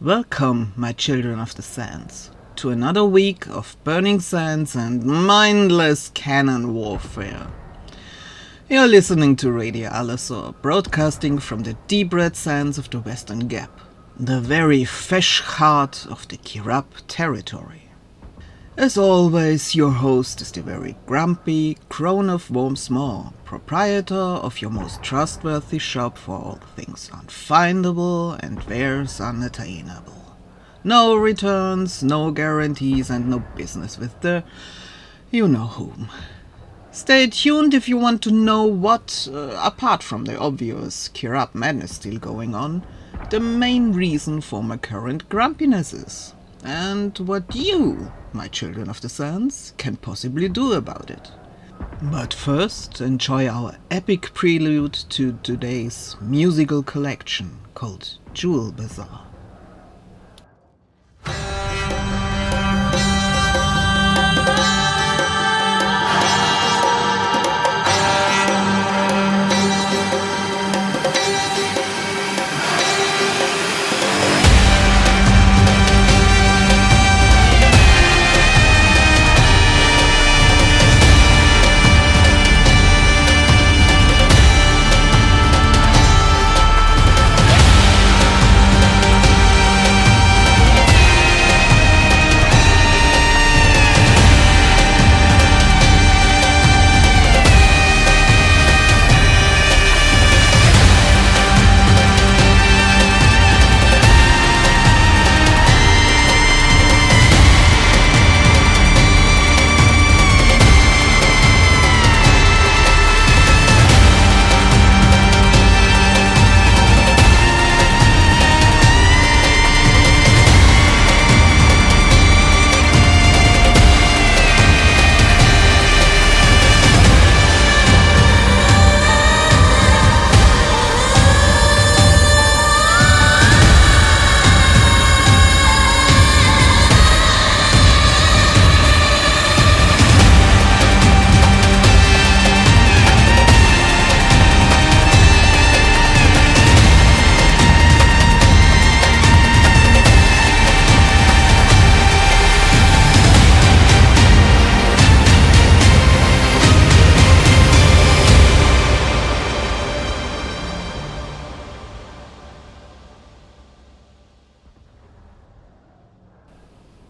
Welcome, my children of the sands, to another week of burning sands and mindless cannon warfare. You're listening to Radio Alazor, broadcasting from the deep red sands of the Western Gap, the very fresh heart of the Kirab territory. As always, your host is the very grumpy Crone of Wormsmore, proprietor of your most trustworthy shop for all things unfindable and wares unattainable. No returns, no guarantees, and no business with the you-know-whom. Stay tuned if you want to know what, apart from the obvious Kirab madness still going on, the main reason for my current grumpiness is, and what you, my children of the sands, can possibly do about it. But first, enjoy our epic prelude to today's musical collection called Jewel Bazaar.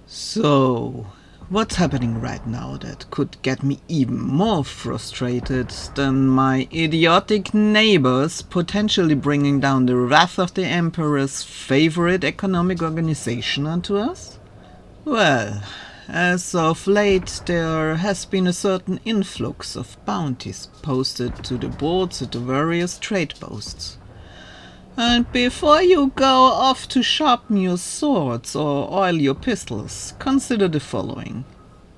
So, what's happening right now that could get me even more frustrated than my idiotic neighbors potentially bringing down the wrath of the Emperor's favorite economic organization onto us? Well, as of late there has been a certain influx of bounties posted to the boards at the various trade posts. And before you go off to sharpen your swords or oil your pistols, consider the following.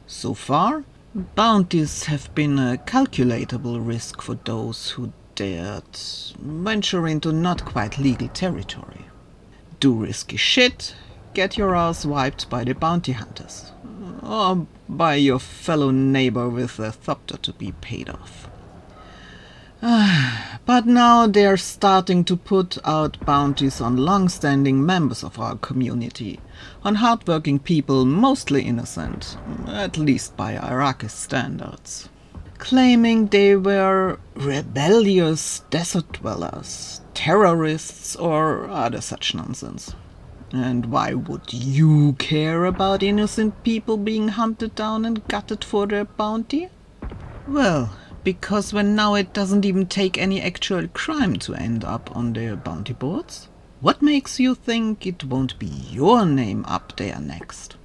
So far, bounties have been a calculatable risk for those who dared venture into not quite legal territory. Do risky shit, get your ass wiped by the bounty hunters, or by your fellow neighbor with a thopter to be paid off. But now they're starting to put out bounties on long-standing members of our community, on hardworking people mostly innocent, at least by Arrakis standards, claiming they were rebellious desert dwellers, terrorists, or other such nonsense. And why would you care about innocent people being hunted down and gutted for their bounty? Well, because now it doesn't even take any actual crime to end up on their bounty boards. What makes you think it won't be your name up there next?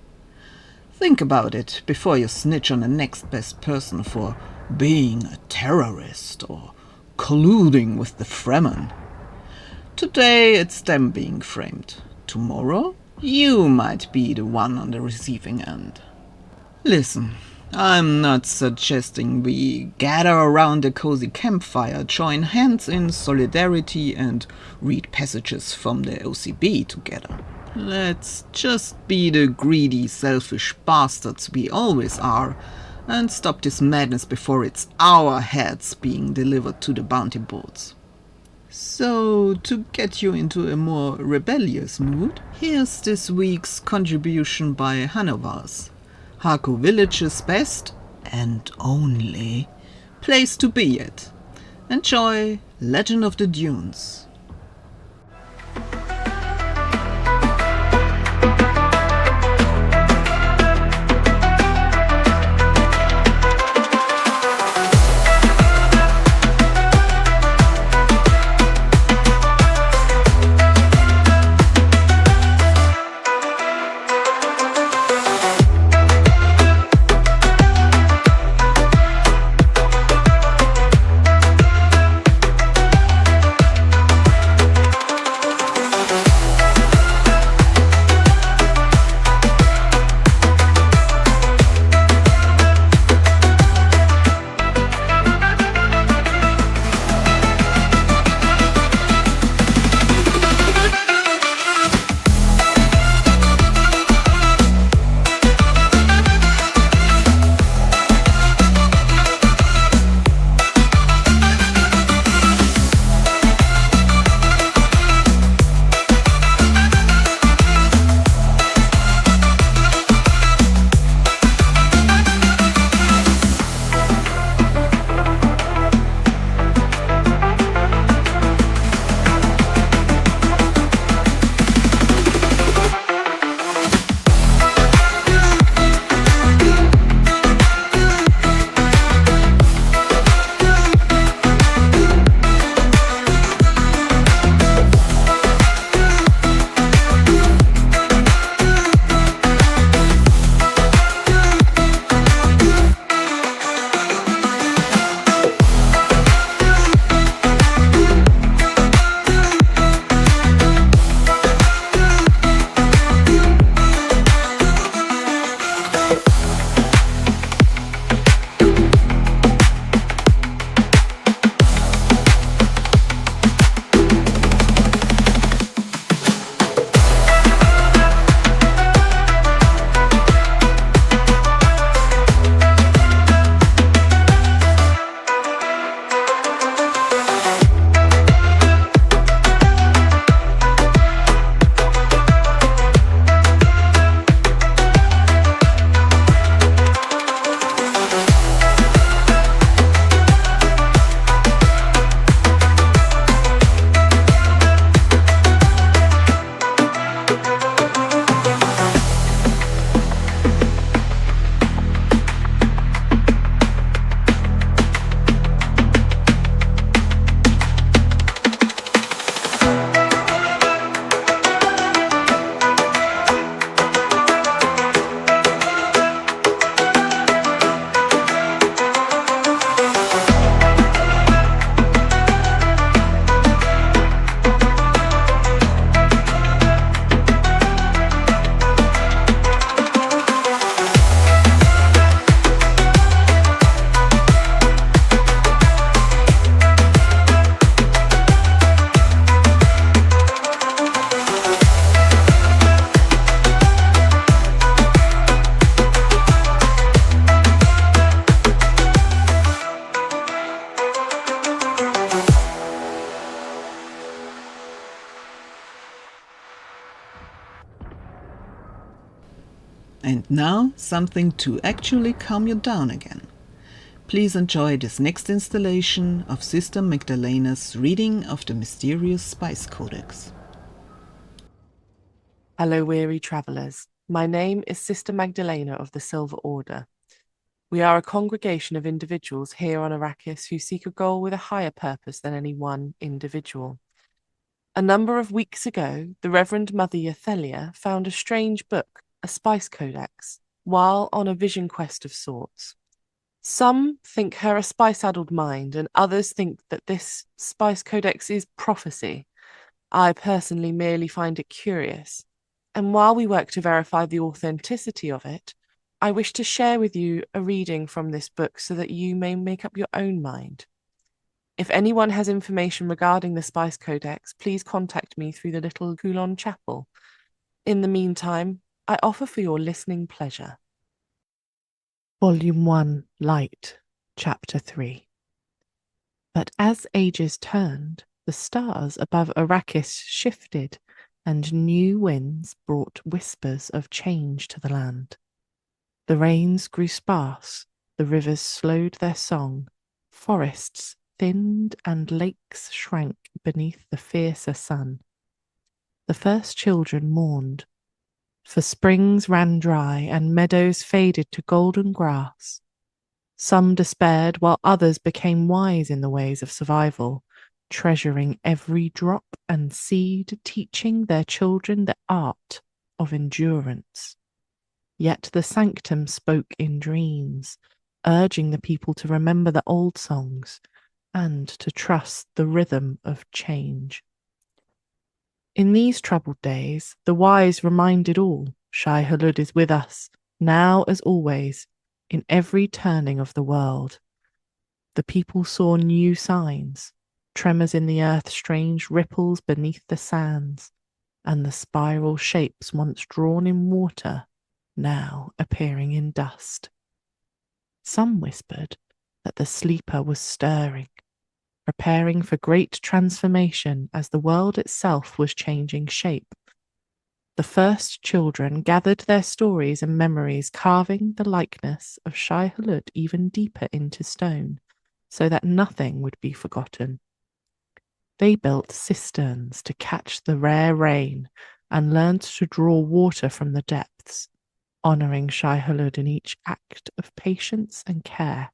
Think about it before you snitch on the next best person for being a terrorist or colluding with the Fremen. Today it's them being framed. Tomorrow you might be the one on the receiving end. Listen, I'm not suggesting we gather around a cozy campfire, join hands in solidarity and read passages from the OCB together. Let's just be the greedy, selfish bastards we always are and stop this madness before it's our heads being delivered to the bounty boards. So, to get you into a more rebellious mood, here's this week's contribution by Hanovas, Haku Village's best and only place to be at. Enjoy Legend of the Dunes. And now, something to actually calm you down again. Please enjoy this next installation of Sister Magdalena's reading of the mysterious Spice Codex. Hello, weary travellers. My name is Sister Magdalena of the Silver Order. We are a congregation of individuals here on Arrakis who seek a goal with a higher purpose than any one individual. A number of weeks ago, the Reverend Mother Yethelia found a strange book, a Spice Codex, while on a vision quest of sorts. Some think her a spice-addled mind, and others think that this Spice Codex is prophecy. I personally merely find it curious, and while we work to verify the authenticity of it, I wish to share with you a reading from this book so that you may make up your own mind. If anyone has information regarding the Spice Codex, please contact me through the little Coulon Chapel. In the meantime, I offer for your listening pleasure. Volume 1, Light, Chapter 3. But as ages turned, The stars above Arrakis shifted, and new winds brought whispers of change to the land. The rains grew sparse, the rivers slowed their song, forests thinned and lakes shrank beneath the fiercer sun. The first children mourned, for springs ran dry and meadows faded to golden grass. Some despaired, while others became wise in the ways of survival, treasuring every drop and seed, teaching their children the art of endurance. Yet the sanctum spoke in dreams, urging the people to remember the old songs and to trust the rhythm of change. In these troubled days, the wise reminded all, Shai-Hulud is with us, now as always, in every turning of the world. The people saw new signs, tremors in the earth, strange ripples beneath the sands, and the spiral shapes once drawn in water, now appearing in dust. Some whispered that the sleeper was stirring, preparing for great transformation as the world itself was changing shape. The first children gathered their stories and memories, carving the likeness of Shai-Hulud even deeper into stone, so that nothing would be forgotten. They built cisterns to catch the rare rain and learned to draw water from the depths, honouring Shai-Hulud in each act of patience and care.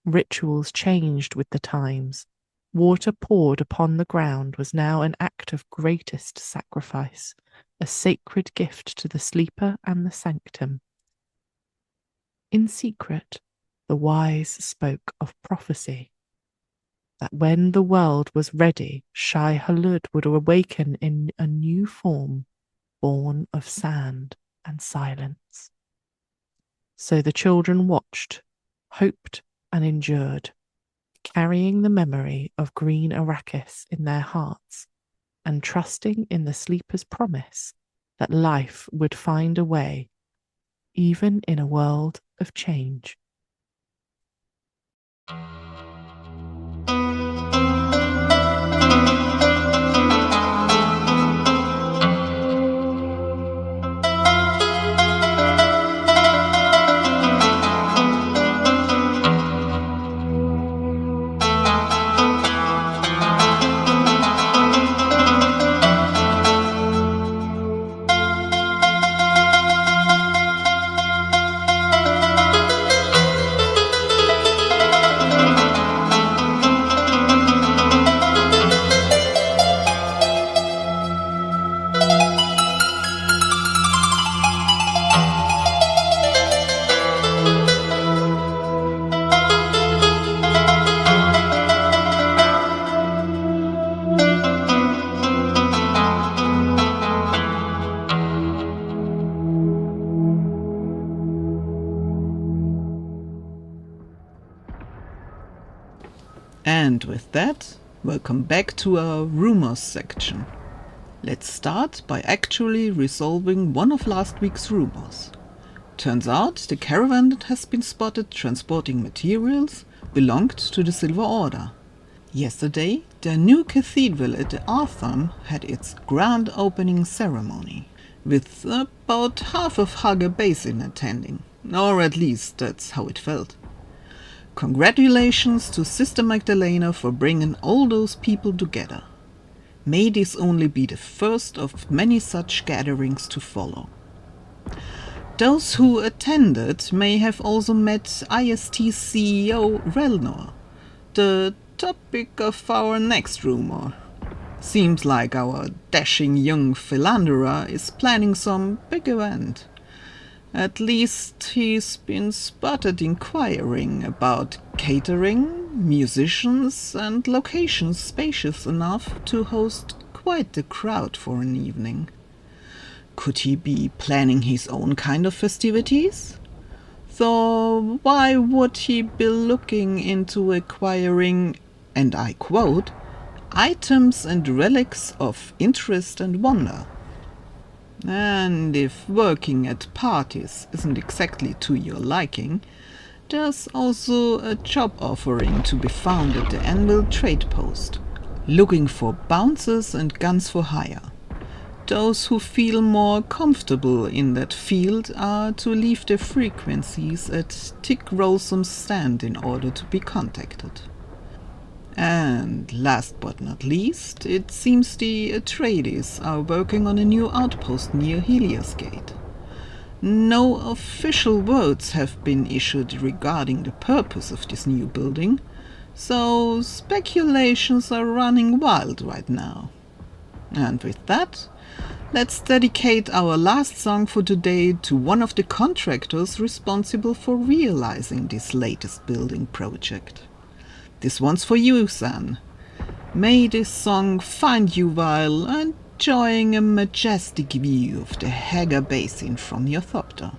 Rituals changed with the times. Water poured upon the ground was now an act of greatest sacrifice, a sacred gift to the sleeper and the sanctum. In secret, the wise spoke of prophecy, that when the world was ready, Shai-Hulud would awaken in a new form, born of sand and silence. So the children watched, hoped, and endured, carrying the memory of green Arrakis in their hearts and trusting in the sleeper's promise that life would find a way, even in a world of change. And with that, welcome back to our Rumours section. Let's start by actually resolving one of last week's rumors. Turns out the caravan that has been spotted transporting materials belonged to the Silver Order. Yesterday, their new cathedral at the Artham had its grand opening ceremony, with about half of Hager Basin attending, or at least that's how it felt. Congratulations to Sister Magdalena for bringing all those people together. May this only be the first of many such gatherings to follow. Those who attended may have also met IST CEO Relnor, the topic of our next rumor. Seems like our dashing young philanderer is planning some big event. At least he's been spotted inquiring about catering, musicians, and locations spacious enough to host quite the crowd for an evening. Could he be planning his own kind of festivities? Though why would he be looking into acquiring, and I quote, items and relics of interest and wonder? And if working at parties isn't exactly to your liking, there's also a job offering to be found at the annual trade post. looking for bouncers and guns for hire. Those who feel more comfortable in that field are to leave their frequencies at Tick Rosum's stand in order to be contacted. And last but not least, it seems the Atreides are working on a new outpost near Helios Gate. No official words have been issued regarding the purpose of this new building, so speculations are running wild right now. And with that, let's dedicate our last song for today to one of the contractors responsible for realizing this latest building project. This one's for you, San. May this song find you while enjoying a majestic view of the Hagar Basin from your thopter.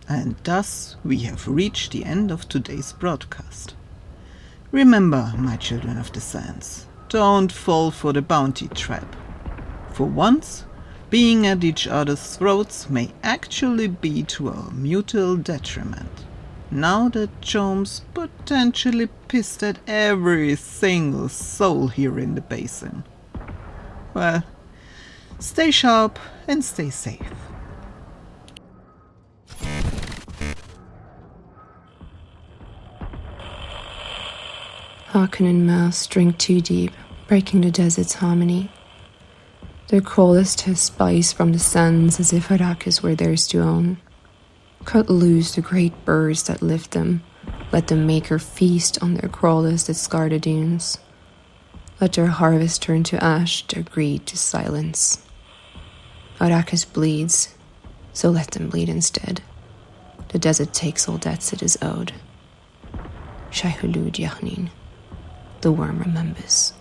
And thus we have reached the end of today's broadcast. Remember, my children of the sands, don't fall for the bounty trap. For once, being at each other's throats may actually be to our mutual detriment. Now that Chome's potentially pissed at every single soul here in the basin. Well, stay sharp and stay safe. Harken and Mouse drink too deep, breaking the desert's harmony. Their crawlers to spice from the sands as if Arrakis were theirs to own. Cut loose the great birds that lift them. Let the Maker feast on their crawlers that scar the dunes. Let their harvest turn to ash, their greed to silence. Arrakis bleeds, so let them bleed instead. The desert takes all debts it is owed. Shai Hulud Yachnin. The worm remembers.